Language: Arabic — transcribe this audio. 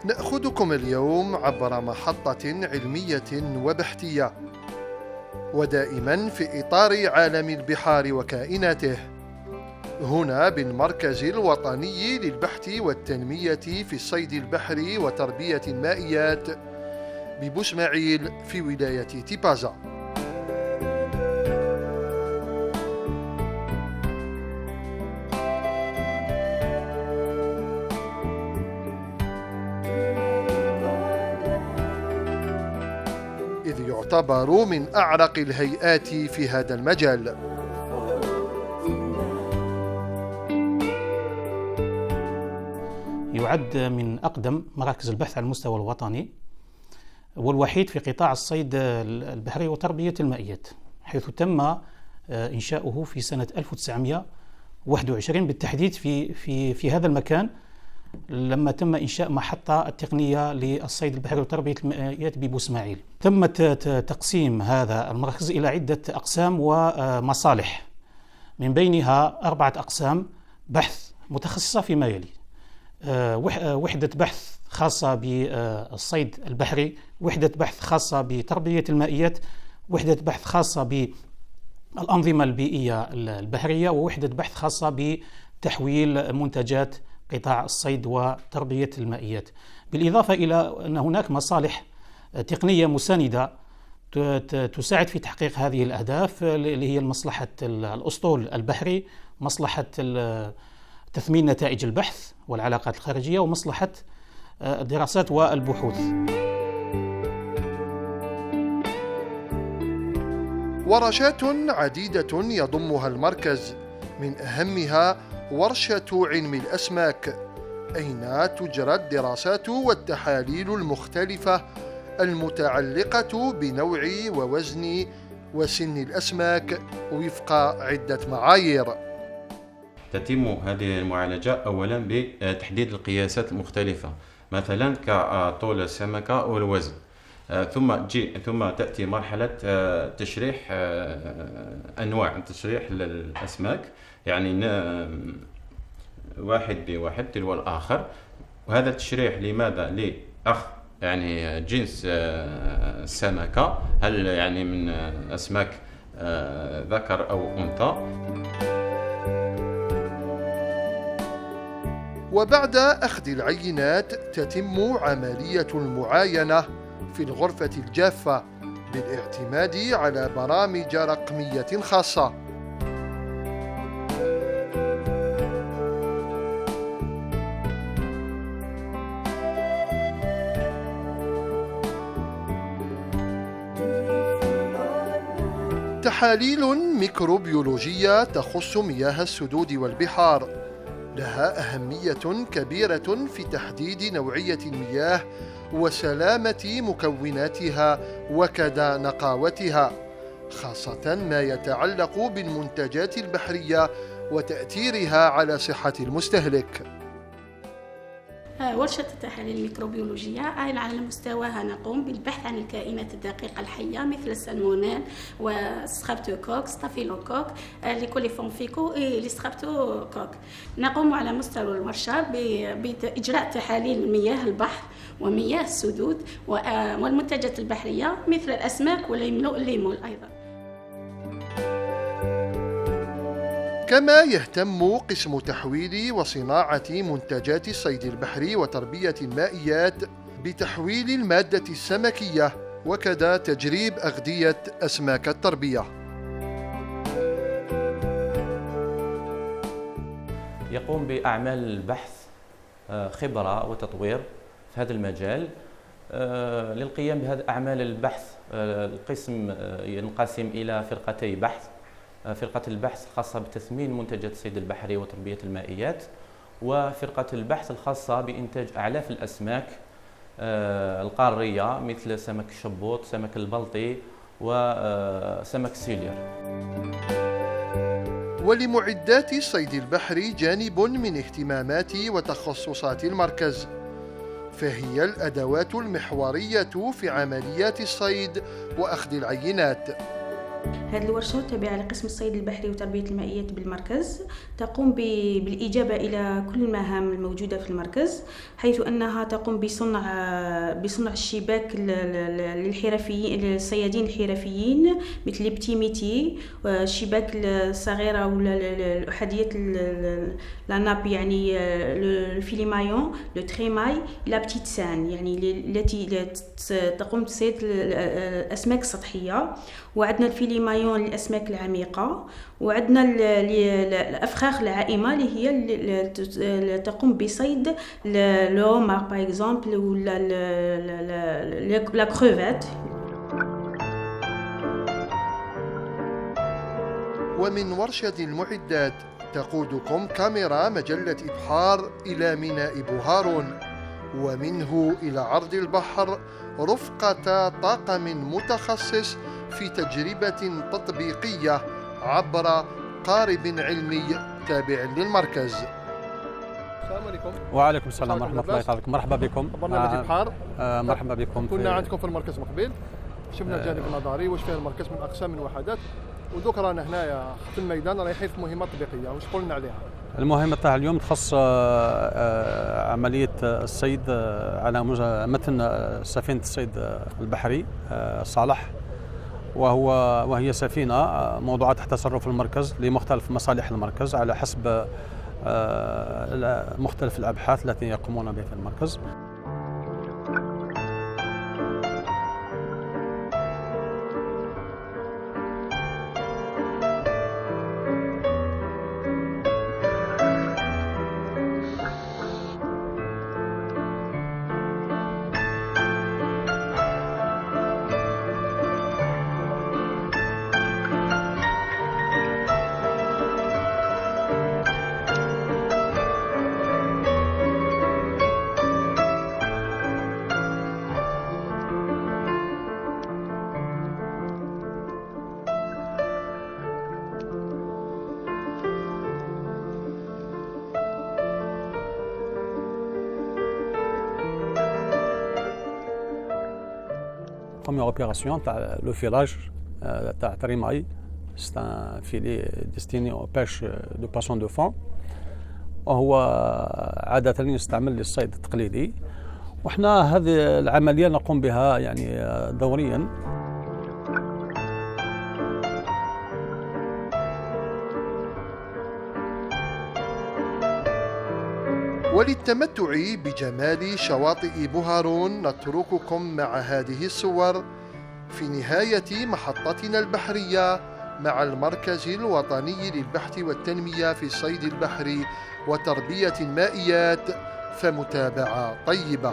نأخذكم اليوم عبر محطة علمية وبحثية، ودائما في إطار عالم البحار وكائناته، هنا بالمركز الوطني للبحث والتنمية في الصيد البحري وتربية المائيات ببوسماعيل في ولاية تيبازا. إذ يعتبر من أعرق الهيئات في هذا المجال. يعد من أقدم مراكز البحث على المستوى الوطني، والوحيد في قطاع الصيد البحري وتربية المائيات، حيث تم إنشاؤه في سنة 1921 بالتحديد في هذا المكان، لما تم إنشاء محطة التقنية للصيد البحري وتربية المائيات ببوسماعيل. تم تقسيم هذا المركز إلى عدة أقسام ومصالح، من بينها 4 أقسام بحث متخصصة فيما يلي: وحدة بحث خاصة بالصيد البحري، وحدة بحث خاصة بتربية المائيات، وحدة بحث خاصة بالأنظمة البيئية البحرية، ووحدة بحث خاصة بتحويل منتجات قطاع الصيد وتربية المائيات. بالإضافة إلى أن هناك مصالح تقنية مساندة تساعد في تحقيق هذه الأهداف، اللي هي مصلحة الأسطول البحري، مصلحة تثمين نتائج البحث والعلاقات الخارجية، ومصلحة الدراسات والبحوث. ورشات عديدة يضمها المركز، من أهمها ورشة علم الأسماك، أين تجرى الدراسات والتحاليل المختلفة المتعلقة بنوع ووزن وسن الأسماك وفق عدة معايير. تتم هذه المعالجة أولا بتحديد القياسات المختلفة، مثلا كطول السمكة والوزن، ثم تأتي مرحلة تشريح أنواع تشريح الأسماك، يعني واحد بواحد تلو الآخر. وهذا التشريح لماذا؟ لأخذ يعني جنس السمكة، هل يعني من أسماك ذكر أو أنثى. وبعد أخذ العينات تتم عملية المعاينة في الغرفة الجافة بالاعتماد على برامج رقمية خاصة. تحاليل ميكروبيولوجية تخص مياه السدود والبحار لها أهمية كبيرة في تحديد نوعية المياه وسلامة مكوناتها وكذا نقاوتها، خاصة ما يتعلق بالمنتجات البحرية وتأثيرها على صحة المستهلك. ورشة التحاليل الميكروبيولوجية على مستواها نقوم بالبحث عن الكائنات الدقيقة الحية مثل السلمونيل والسخابتوكوك ستافيلوكوك لكوليفونفيكو لسخابتوكوك. نقوم على مستوى الورشة بإجراء تحاليل مياه البحر ومياه السدود والمنتجات البحرية مثل الأسماك والليمول أيضا. كما يهتم قسم تحويل وصناعة منتجات الصيد البحري وتربية المائيات بتحويل المادة السمكية وكذا تجريب أغذية أسماك التربية. يقوم بأعمال البحث خبرة وتطوير في هذا المجال. للقيام بهذه أعمال البحث القسم ينقسم إلى فرقتي بحث: فرقة البحث الخاصة بتثمين منتجات الصيد البحري وتربية المائيات، وفرقة البحث الخاصة بإنتاج أعلاف الأسماك القارية مثل سمك الشبوط، سمك البلطي، وسمك السيلير. ولمعدات الصيد البحري جانب من اهتمامات وتخصصات المركز، فهي الأدوات المحورية في عمليات الصيد وأخذ العينات. هذه الورشة تابعة لقسم الصيد البحري وتربية المائيات بالمركز، تقوم بالإجابة إلى كل المهام الموجودة في المركز، حيث أنها تقوم بصنع الشباك للحرفيين الصيادين الحرفيين مثل البتيميتي والشباك الصغيرة والأحادية لاناب، يعني الفيليمايون لو تريماي لا بتيت سان، يعني التي تقوم بصيد الأسماك السطحية. وعندنا الفيليمايون للأسماك العميقة، وعندنا الأفخاخ العائمة اللي هي تقوم بصيد لومار باغ اكزومبل ولا لا كروفيت. ومن ورشة المعدات تقودكم كاميرا مجلة إبحار إلى ميناء بوهارون، ومنه إلى عرض البحر رفقة طاقم متخصص في تجربة تطبيقية عبر قارب علمي تابع للمركز. السلام عليكم. وعليكم السلام ورحمة الله تعالى. مرحبا بكم. برنامج إبحار. مرحبا بكم. كنا عندكم في المركز من قبل، شفنا الجانب النظري واش فيه المركز من أقسام من وحدات، ودوك رانا هنايا في الميدان رايحين في مهمة تطبيقية. واش تقول لنا عليها؟ المهمة تاع اليوم تخص عملية الصيد على متن سفينة الصيد البحري صالح، وهي سفينة موضوعة تحت تصرف المركز لمختلف مصالح المركز على حسب مختلف الأبحاث التي يقومون بها في المركز. Première opération, le filage تاع تريماي، c'est un filet destiné aux pêches de poissons de fond، وهو عادة يستعمل للصيد التقليدي، وإحنا هذه العملية نقوم بها يعني دوريا. وللتمتع بجمال شواطئ بوهارون نترككم مع هذه الصور في نهاية محطتنا البحرية مع المركز الوطني للبحث والتنمية في الصيد البحري وتربية المائيات، فمتابعة طيبة.